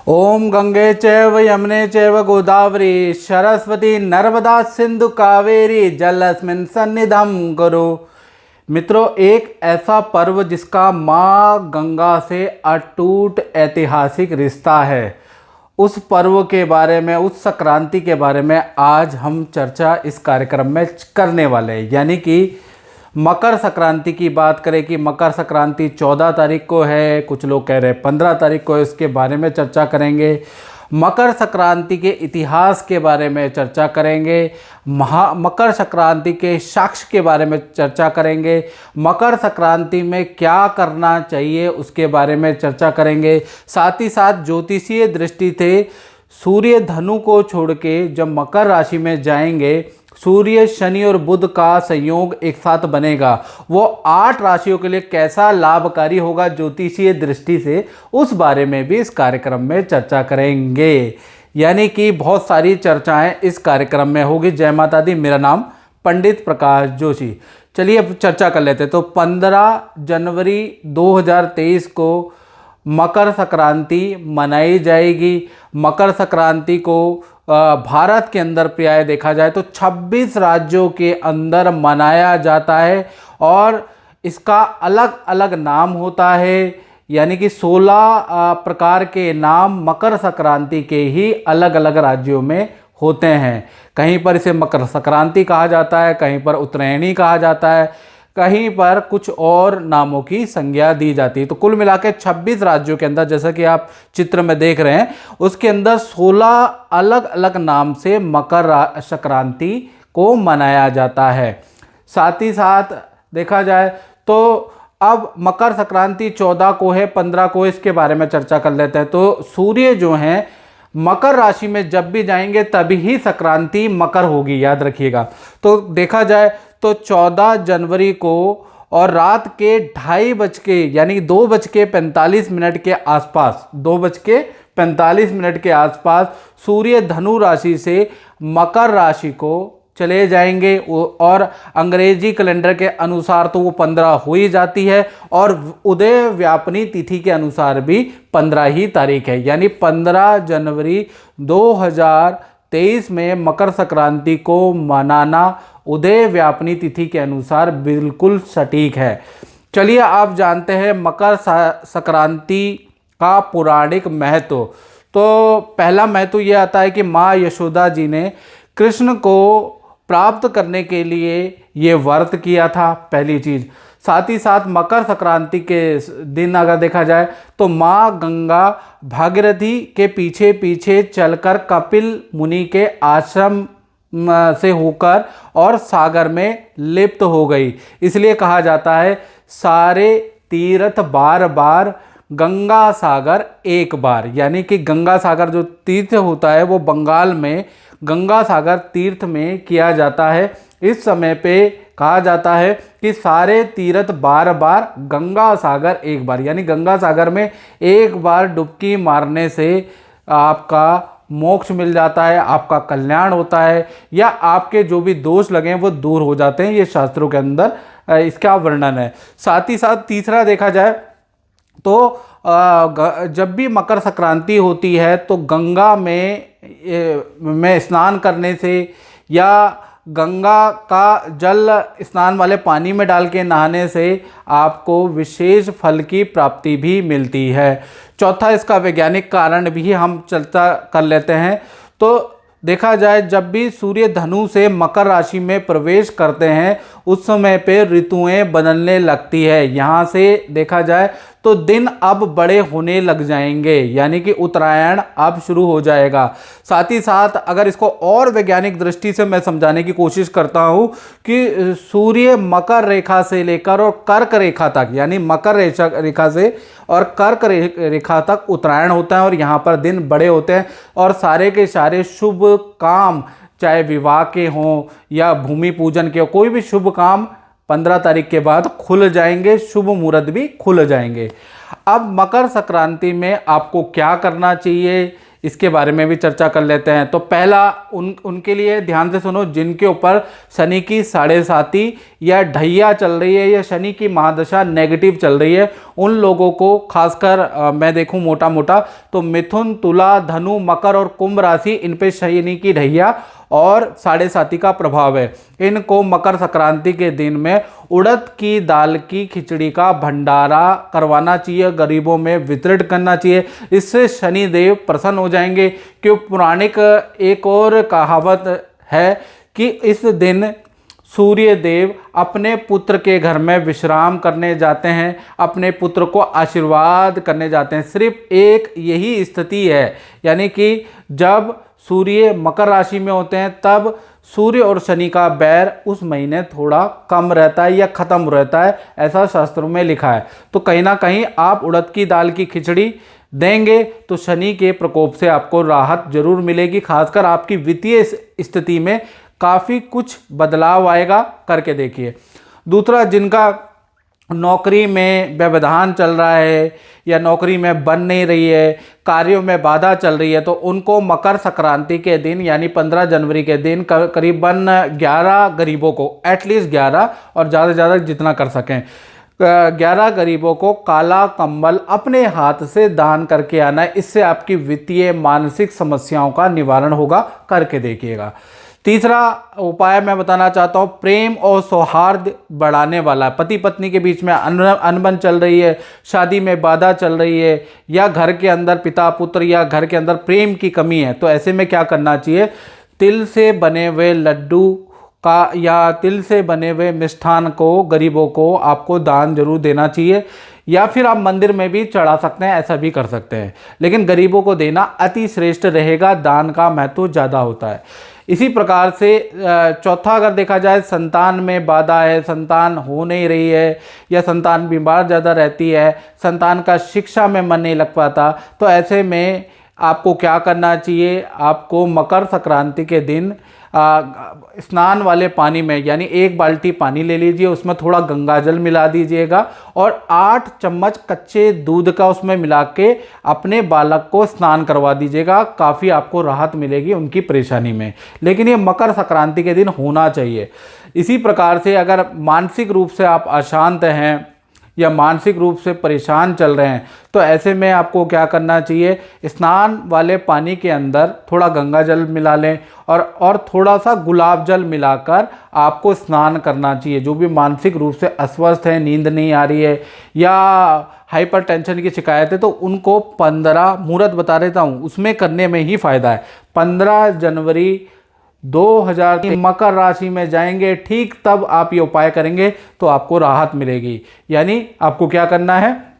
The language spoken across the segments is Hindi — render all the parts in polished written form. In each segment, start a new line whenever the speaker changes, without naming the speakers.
ओम गंगे चैव यमुने चैव गोदावरी सरस्वती नर्मदा सिंधु कावेरी जलस्मिन् सन्निधं कुरु। मित्रों, एक ऐसा पर्व जिसका माँ गंगा से अटूट ऐतिहासिक रिश्ता है, उस पर्व के बारे में, उस संक्रांति के बारे में आज हम चर्चा इस कार्यक्रम में करने वाले हैं। यानी कि मकर संक्रांति की बात करें कि मकर संक्रांति 14 तारीख को है, कुछ लोग कह रहे हैं 15 तारीख को है, इसके बारे में चर्चा करेंगे। मकर संक्रांति के इतिहास के बारे में चर्चा करेंगे। मकर संक्रांति के साक्ष्य के बारे में चर्चा करेंगे। मकर संक्रांति में क्या करना चाहिए उसके बारे में चर्चा करेंगे। साथ ही साथ ज्योतिषीय दृष्टि से सूर्य धनु को छोड़ के जब मकर राशि में जाएंगे, सूर्य शनि और बुध का संयोग एक साथ बनेगा, वो 8 राशियों के लिए कैसा लाभकारी होगा ज्योतिषीय दृष्टि से, उस बारे में भी इस कार्यक्रम में चर्चा करेंगे। यानी कि बहुत सारी चर्चाएं इस कार्यक्रम में होगी। जय माता दी। मेरा नाम पंडित प्रकाश जोशी। चलिए अब चर्चा कर लेते हैं। तो 15 जनवरी 2023 को मकर संक्रांति मनाई जाएगी। मकर संक्रांति को भारत के अंदर प्राय देखा जाए तो 26 राज्यों के अंदर मनाया जाता है और इसका अलग अलग नाम होता है। यानी कि 16 प्रकार के नाम मकर संक्रांति के ही अलग अलग राज्यों में होते हैं। कहीं पर इसे मकर संक्रांति कहा जाता है, कहीं पर उत्तरायणी कहा जाता है, कहीं पर कुछ और नामों की संज्ञा दी जाती है। तो कुल मिला के 26 राज्यों के अंदर, जैसा कि आप चित्र में देख रहे हैं, उसके अंदर 16 अलग अलग नाम से मकर संक्रांति को मनाया जाता है। साथ ही साथ देखा जाए तो अब मकर संक्रांति 14 को है, 15 को, इसके बारे में चर्चा कर लेते हैं। तो सूर्य जो हैं मकर राशि में जब भी जाएंगे तभी ही संक्रांति मकर होगी, याद रखिएगा। तो देखा जाए तो 14 जनवरी को और रात के 2:30 यानी 2:45 के आसपास, 2:45 के आसपास सूर्य धनु राशि से मकर राशि को चले जाएंगे और अंग्रेजी कैलेंडर के अनुसार तो वो 15 हो ही जाती है और उदय व्यापनी तिथि के अनुसार भी 15 ही तारीख है। यानी 15 जनवरी 2023 में मकर संक्रांति को मनाना उदय व्यापनी तिथि के अनुसार बिल्कुल सटीक है। चलिए आप जानते हैं मकर संक्रांति का पौराणिक महत्व। तो पहला महत्व ये आता है कि माँ यशोदा जी ने कृष्ण को प्राप्त करने के लिए ये व्रत किया था, पहली चीज़। साथ ही साथ मकर संक्रांति के दिन अगर देखा जाए तो माँ गंगा भागीरथी के पीछे पीछे चलकर कपिल मुनि के आश्रम से होकर और सागर में लिप्त हो गई। इसलिए कहा जाता है सारे तीर्थ बार बार, गंगा सागर एक बार। यानी कि गंगा सागर जो तीर्थ होता है वो बंगाल में गंगा सागर तीर्थ में किया जाता है। इस समय पे कहा जाता है कि सारे तीर्थ बार बार, गंगा सागर एक बार। यानी गंगा सागर में एक बार डुबकी मारने से आपका मोक्ष मिल जाता है, आपका कल्याण होता है, या आपके जो भी दोष लगे हैं वो दूर हो जाते हैं। ये शास्त्रों के अंदर इसका वर्णन है। साथ ही साथ तीसरा देखा जाए तो जब भी मकर संक्रांति होती है तो गंगा में स्नान करने से या गंगा का जल स्नान वाले पानी में डाल के नहाने से आपको विशेष फल की प्राप्ति भी मिलती है। चौथा इसका वैज्ञानिक कारण भी हम चर्चा कर लेते हैं। तो देखा जाए जब भी सूर्य धनु से मकर राशि में प्रवेश करते हैं उस समय पे ऋतुएं बदलने लगती है। यहाँ से देखा जाए तो दिन अब बड़े होने लग जाएंगे, यानी कि उत्तरायण अब शुरू हो जाएगा। साथ ही साथ अगर इसको और वैज्ञानिक दृष्टि से मैं समझाने की कोशिश करता हूँ कि सूर्य मकर रेखा से लेकर और कर्क रेखा तक, यानी मकर रेखा से और कर्क रेखा तक उत्तरायण होता है और यहाँ पर दिन बड़े होते हैं और सारे के सारे शुभ काम, चाहे विवाह के हों या भूमि पूजन के हो, कोई भी शुभ काम 15 तारीख के बाद खुल जाएंगे, शुभ मुहूर्त भी खुल जाएंगे। अब मकर संक्रांति में आपको क्या करना चाहिए, इसके बारे में भी चर्चा कर लेते हैं। तो पहला उनके लिए ध्यान से सुनो, जिनके ऊपर शनि की 7.5 या ढैया चल रही है या शनि की महादशा नेगेटिव चल रही है, उन लोगों को खासकर मैं देखूं मोटा मोटा तो मिथुन, तुला, धनु, मकर और कुंभ राशि, इन पे शनि की ढैया और 7.5 का प्रभाव है। इनको मकर संक्रांति के दिन में उड़द की दाल की खिचड़ी का भंडारा करवाना चाहिए, गरीबों में वितरित करना चाहिए। इससे शनि देव प्रसन्न हो जाएंगे। क्यों, पौराणिक एक और कहावत है कि इस दिन सूर्य देव अपने पुत्र के घर में विश्राम करने जाते हैं, अपने पुत्र को आशीर्वाद करने जाते हैं। सिर्फ एक यही स्थिति है, यानी कि जब सूर्य मकर राशि में होते हैं तब सूर्य और शनि का बैर उस महीने थोड़ा कम रहता है या ख़त्म रहता है, ऐसा शास्त्रों में लिखा है। तो कहीं ना कहीं आप उड़द की दाल की खिचड़ी देंगे तो शनि के प्रकोप से आपको राहत जरूर मिलेगी। खासकर आपकी वित्तीय स्थिति में काफ़ी कुछ बदलाव आएगा, करके देखिए। दूसरा, जिनका नौकरी में व्यवधान चल रहा है या नौकरी में बन नहीं रही है, कार्यों में बाधा चल रही है, तो उनको मकर संक्रांति के दिन यानी 15 जनवरी के दिन करीबन 11 गरीबों को, एटलीस्ट 11 और ज़्यादा से ज़्यादा जितना कर सकें 11 गरीबों को काला कंबल अपने हाथ से दान करके आना है। इससे आपकी वित्तीय मानसिक समस्याओं का निवारण होगा, करके देखिएगा। तीसरा उपाय मैं बताना चाहता हूँ, प्रेम और सौहार्द बढ़ाने वाला। पति पत्नी के बीच में अनबन चल रही है, शादी में बाधा चल रही है, या घर के अंदर पिता पुत्र या घर के अंदर प्रेम की कमी है, तो ऐसे में क्या करना चाहिए, तिल से बने हुए लड्डू का या तिल से बने हुए मिष्ठान को गरीबों को आपको दान जरूर देना चाहिए, या फिर आप मंदिर में भी चढ़ा सकते हैं, ऐसा भी कर सकते हैं। लेकिन गरीबों को देना अति श्रेष्ठ रहेगा, दान का महत्व ज़्यादा होता है। इसी प्रकार से चौथा अगर देखा जाए, संतान में बाधा है, संतान हो नहीं रही है या संतान बीमार ज़्यादा रहती है, संतान का शिक्षा में मन नहीं लग पाता, तो ऐसे में आपको क्या करना चाहिए, आपको मकर संक्रांति के दिन स्नान वाले पानी में यानी 1 बाल्टी पानी ले लीजिए, उसमें थोड़ा गंगा जल मिला दीजिएगा और 8 चम्मच कच्चे दूध का उसमें मिला के अपने बालक को स्नान करवा दीजिएगा। काफ़ी आपको राहत मिलेगी उनकी परेशानी में। लेकिन ये मकर संक्रांति के दिन होना चाहिए। इसी प्रकार से अगर मानसिक रूप से आप अशांत हैं या मानसिक रूप से परेशान चल रहे हैं, तो ऐसे में आपको क्या करना चाहिए, स्नान वाले पानी के अंदर थोड़ा गंगा जल मिला लें और थोड़ा सा गुलाब जल मिलाकर आपको स्नान करना चाहिए। जो भी मानसिक रूप से अस्वस्थ है, नींद नहीं आ रही है या हाइपरटेंशन की शिकायत है, तो उनको 15 मुहूर्त बता देता हूँ, उसमें करने में ही फ़ायदा है। 15 जनवरी 2003 मकर राशि में जाएंगे, ठीक तब आप ये उपाय करेंगे तो आपको राहत मिलेगी। यानी आपको क्या करना है,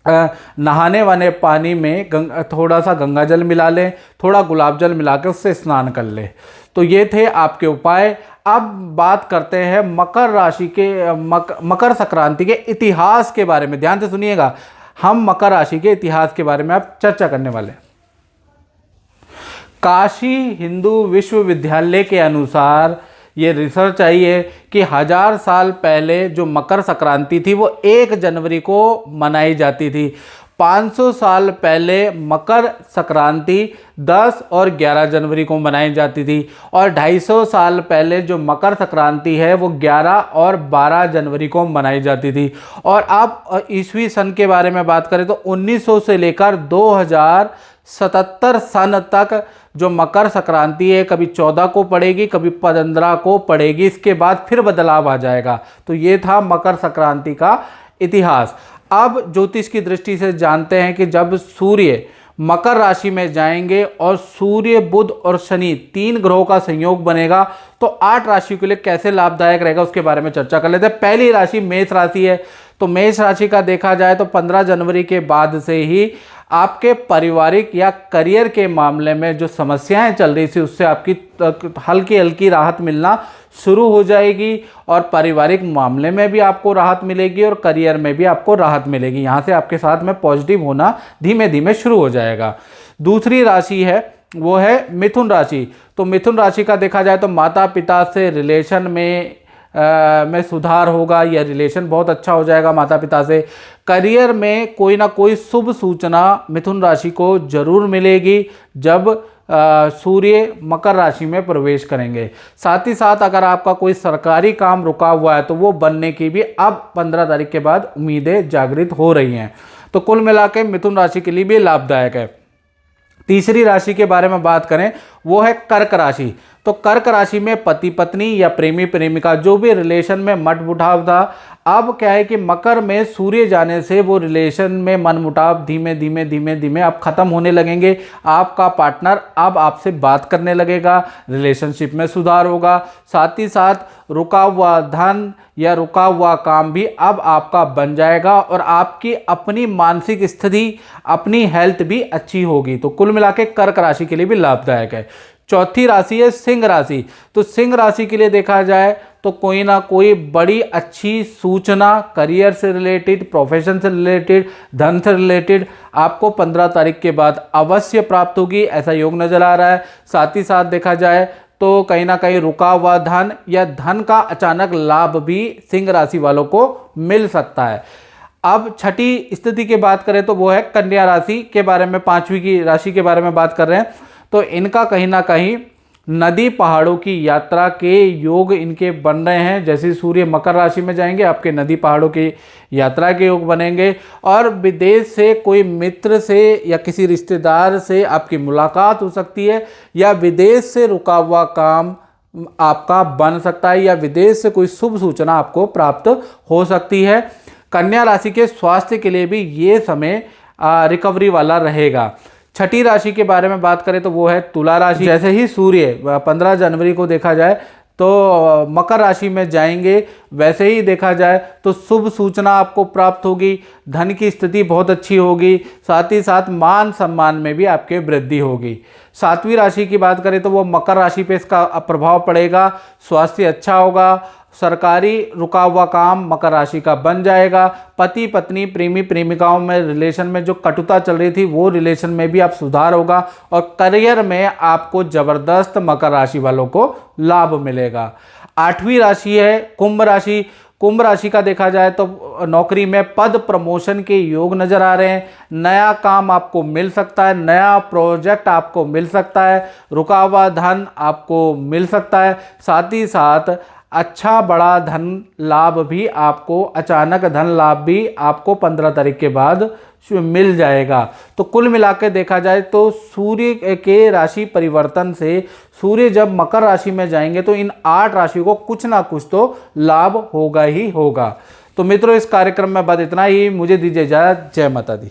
नहाने वाले पानी में थोड़ा सा गंगा जल मिला लें, थोड़ा गुलाब जल मिला के उससे स्नान कर लें। तो ये थे आपके उपाय। अब बात करते हैं मकर राशि के मकर संक्रांति के इतिहास के बारे में। ध्यान से सुनिएगा, हम मकर राशि के इतिहास के बारे में अब चर्चा करने वाले हैं। काशी हिंदू विश्वविद्यालय के अनुसार ये रिसर्च आई है कि 1000 साल पहले जो मकर संक्रांति थी वो 1 जनवरी को मनाई जाती थी। 500 साल पहले मकर संक्रांति 10 और 11 जनवरी को मनाई जाती थी और 250 साल पहले जो मकर संक्रांति है वो 11 और 12 जनवरी को मनाई जाती थी। और आप ईस्वी सन के बारे में बात करें तो 1900 से लेकर 2077 सन तक जो मकर संक्रांति है कभी 14 को पड़ेगी, कभी 15 को पड़ेगी, इसके बाद फिर बदलाव आ जाएगा। तो ये था मकर संक्रांति का इतिहास। अब ज्योतिष की दृष्टि से जानते हैं कि जब सूर्य मकर राशि में जाएंगे और सूर्य, बुध और शनि 3 ग्रहों का संयोग बनेगा तो 8 राशियों के लिए कैसे लाभदायक रहेगा उसके बारे में चर्चा कर लेते हैं। पहली राशि मेष राशि है। तो मेष राशि का देखा जाए तो 15 जनवरी के बाद से ही आपके पारिवारिक या करियर के मामले में जो समस्याएं चल रही थी उससे आपकी हल्की हल्की राहत मिलना शुरू हो जाएगी और पारिवारिक मामले में भी आपको राहत मिलेगी और करियर में भी आपको राहत मिलेगी। यहाँ से आपके साथ में पॉजिटिव होना धीमे धीमे शुरू हो जाएगा। दूसरी राशि है वो है मिथुन राशि। तो मिथुन राशि का देखा जाए तो माता पिता से रिलेशन में में सुधार होगा या रिलेशन बहुत अच्छा हो जाएगा माता पिता से। करियर में कोई ना कोई शुभ सूचना मिथुन राशि को जरूर मिलेगी जब सूर्य मकर राशि में प्रवेश करेंगे। साथ ही साथ अगर आपका कोई सरकारी काम रुका हुआ है तो वो बनने की भी अब 15 तारीख के बाद उम्मीदें जागृत हो रही हैं। तो कुल मिलाकर मिथुन राशि के लिए भी लाभदायक है। तीसरी राशि के बारे में बात करें वो है कर्क राशि। तो कर्क राशि में पति पत्नी या प्रेमी प्रेमिका जो भी रिलेशन में मतमुटाव था, अब क्या है कि मकर में सूर्य जाने से वो रिलेशन में मनमुटाव धीमे धीमे धीमे धीमे अब खत्म होने लगेंगे। आपका पार्टनर अब आपसे बात करने लगेगा, रिलेशनशिप में सुधार होगा। साथ ही साथ रुका हुआ धन या रुका हुआ काम भी अब आपका बन जाएगा और आपकी अपनी मानसिक स्थिति, अपनी हेल्थ भी अच्छी होगी। तो कुल मिला के कर्क राशि के लिए भी लाभदायक है। चौथी राशि है सिंह राशि। तो सिंह राशि के लिए देखा जाए तो कोई ना कोई बड़ी अच्छी सूचना करियर से रिलेटेड, प्रोफेशन से रिलेटेड, धन से रिलेटेड आपको 15 तारीख के बाद अवश्य प्राप्त होगी, ऐसा योग नजर आ रहा है। साथ ही साथ देखा जाए तो कहीं ना कहीं रुका हुआ धन या धन का अचानक लाभ भी सिंह राशि वालों को मिल सकता है। अब छठी स्थिति की बात करें तो वो है कन्या राशि के बारे में, पांचवी की राशि के बारे में बात कर रहे हैं। तो इनका कहीं ना कहीं नदी पहाड़ों की यात्रा के योग इनके बन रहे हैं। जैसे सूर्य मकर राशि में जाएंगे आपके नदी पहाड़ों की यात्रा के योग बनेंगे और विदेश से कोई मित्र से या किसी रिश्तेदार से आपकी मुलाकात हो सकती है या विदेश से रुका हुआ काम आपका बन सकता है या विदेश से कोई शुभ सूचना आपको प्राप्त हो सकती है। कन्या राशि के स्वास्थ्य के लिए भी ये समय रिकवरी वाला रहेगा। छठी राशि के बारे में बात करें तो वो है तुला राशि। जैसे ही सूर्य 15 जनवरी को देखा जाए तो मकर राशि में जाएंगे, वैसे ही देखा जाए तो शुभ सूचना आपको प्राप्त होगी, धन की स्थिति बहुत अच्छी होगी, साथ ही साथ मान सम्मान में भी आपके वृद्धि होगी। सातवीं राशि की बात करें तो वो मकर राशि पे इसका प्रभाव पड़ेगा, स्वास्थ्य अच्छा होगा, सरकारी रुका हुआ काम मकर राशि का बन जाएगा, पति पत्नी प्रेमी प्रेमिकाओं में रिलेशन में जो कटुता चल रही थी वो रिलेशन में भी आप सुधार होगा और करियर में आपको जबरदस्त मकर राशि वालों को लाभ मिलेगा। आठवीं राशि है कुंभ राशि। कुंभ राशि का देखा जाए तो नौकरी में पद प्रमोशन के योग नजर आ रहे हैं, नया काम आपको मिल सकता है, नया प्रोजेक्ट आपको मिल सकता है, रुका हुआ धन आपको मिल सकता है, साथ ही साथ अच्छा बड़ा धन लाभ भी आपको, अचानक धन लाभ भी आपको 15 तारीख के बाद मिल जाएगा। तो कुल मिलाकर देखा जाए तो सूर्य के राशि परिवर्तन से सूर्य जब मकर राशि में जाएंगे तो इन 8 राशि को कुछ ना कुछ तो लाभ होगा ही होगा। तो मित्रों इस कार्यक्रम में बस इतना ही, मुझे दीजिए इजाजत। जय माता दी।